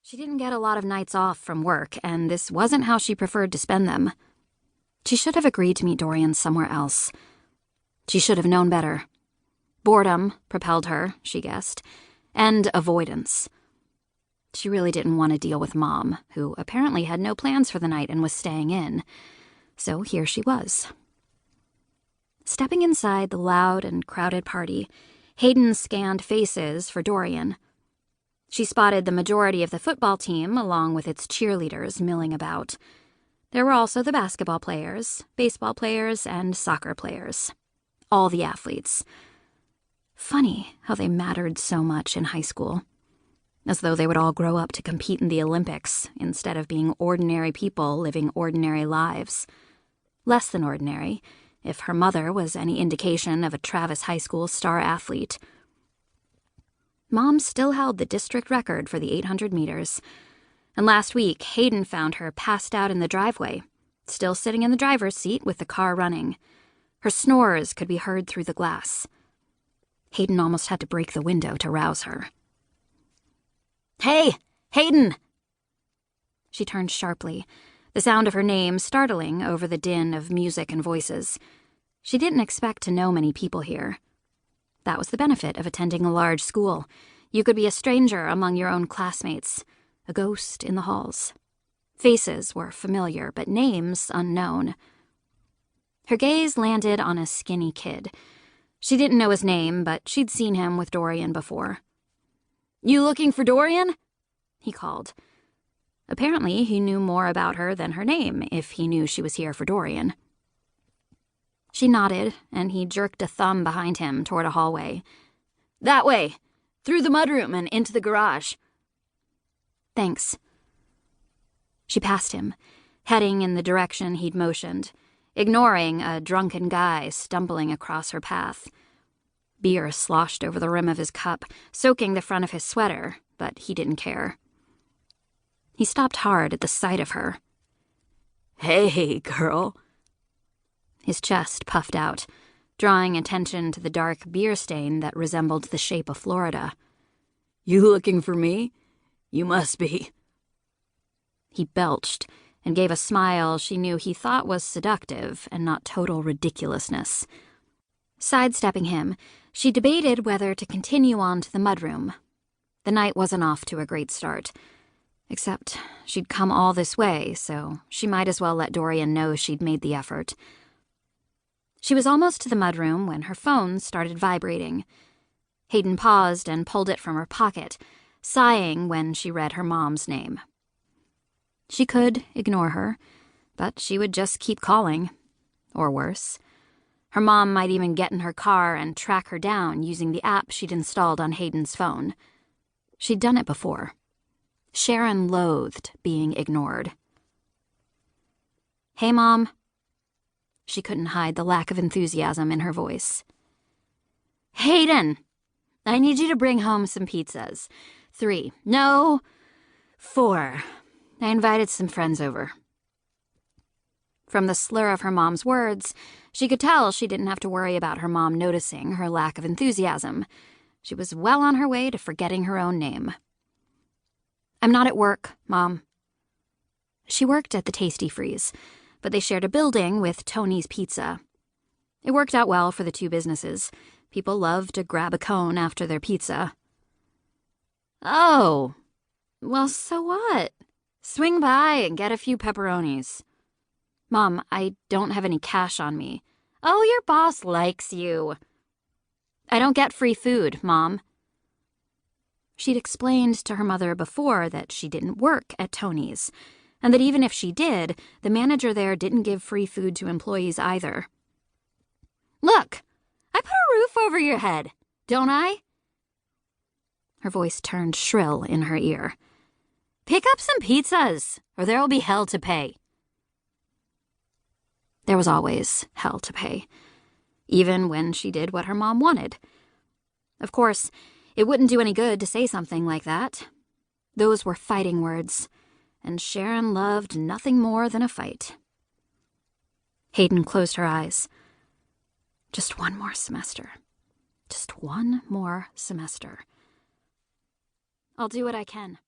She didn't get a lot of nights off from work, and this wasn't how she preferred to spend them. She should have agreed to meet Dorian somewhere else. She should have known better. Boredom propelled her, she guessed, and avoidance. She really didn't want to deal with Mom, who apparently had no plans for the night and was staying in. So here she was. Stepping inside the loud and crowded party, Hayden scanned faces for Dorian. She spotted the majority of the football team along with its cheerleaders milling about. There were also the basketball players, baseball players, and soccer players. All the athletes. Funny how they mattered so much in high school. As though they would all grow up to compete in the Olympics instead of being ordinary people living ordinary lives. Less than ordinary, if her mother was any indication of a Travis High School star athlete. Mom still held the district record for the 800 meters. And last week, Hayden found her passed out in the driveway, still sitting in the driver's seat with the car running. Her snores could be heard through the glass. Hayden almost had to break the window to rouse her. "Hey, Hayden!" She turned sharply, the sound of her name startling over the din of music and voices. She didn't expect to know many people here. That was the benefit of attending a large school. You could be a stranger among your own classmates, a ghost in the halls. Faces were familiar, but names unknown. Her gaze landed on a skinny kid. She didn't know his name, but she'd seen him with Dorian before. "You looking for Dorian?" he called. Apparently, he knew more about her than her name if he knew she was here for Dorian. She nodded, and he jerked a thumb behind him toward a hallway. "That way, through the mudroom and into the garage." "Thanks." She passed him, heading in the direction he'd motioned, ignoring a drunken guy stumbling across her path. Beer sloshed over the rim of his cup, soaking the front of his sweater, but he didn't care. He stopped hard at the sight of her. "Hey, girl." His chest puffed out, drawing attention to the dark beer stain that resembled the shape of Florida. "You looking for me? You must be." He belched and gave a smile she knew he thought was seductive and not total ridiculousness. Sidestepping him, she debated whether to continue on to the mudroom. The night wasn't off to a great start. Except she'd come all this way, so she might as well let Dorian know she'd made the effort. She was almost to the mudroom when her phone started vibrating. Hayden paused and pulled it from her pocket, sighing when she read her mom's name. She could ignore her, but she would just keep calling. Or worse. Her mom might even get in her car and track her down using the app she'd installed on Hayden's phone. She'd done it before. Sharon loathed being ignored. "Hey, Mom." She couldn't hide the lack of enthusiasm in her voice. "Hayden, I need you to bring home some pizzas. 3. No, 4. I invited some friends over." From the slur of her mom's words, she could tell she didn't have to worry about her mom noticing her lack of enthusiasm. She was well on her way to forgetting her own name. "I'm not at work, Mom." She worked at the Tasty Freeze, but they shared a building with Tony's Pizza. It worked out well for the two businesses. People loved to grab a cone after their pizza. "Oh, well, so what? Swing by and get a few pepperonis." "Mom, I don't have any cash on me." "Oh, your boss likes you." "I don't get free food, Mom." She'd explained to her mother before that she didn't work at Tony's, and that even if she did, the manager there didn't give free food to employees either. "Look, I put a roof over your head, don't I?" Her voice turned shrill in her ear. "Pick up some pizzas, or there'll be hell to pay." There was always hell to pay, even when she did what her mom wanted. Of course, it wouldn't do any good to say something like that. Those were fighting words, and Sharon loved nothing more than a fight. Hayden closed her eyes. Just one more semester. Just one more semester. I'll do what I can.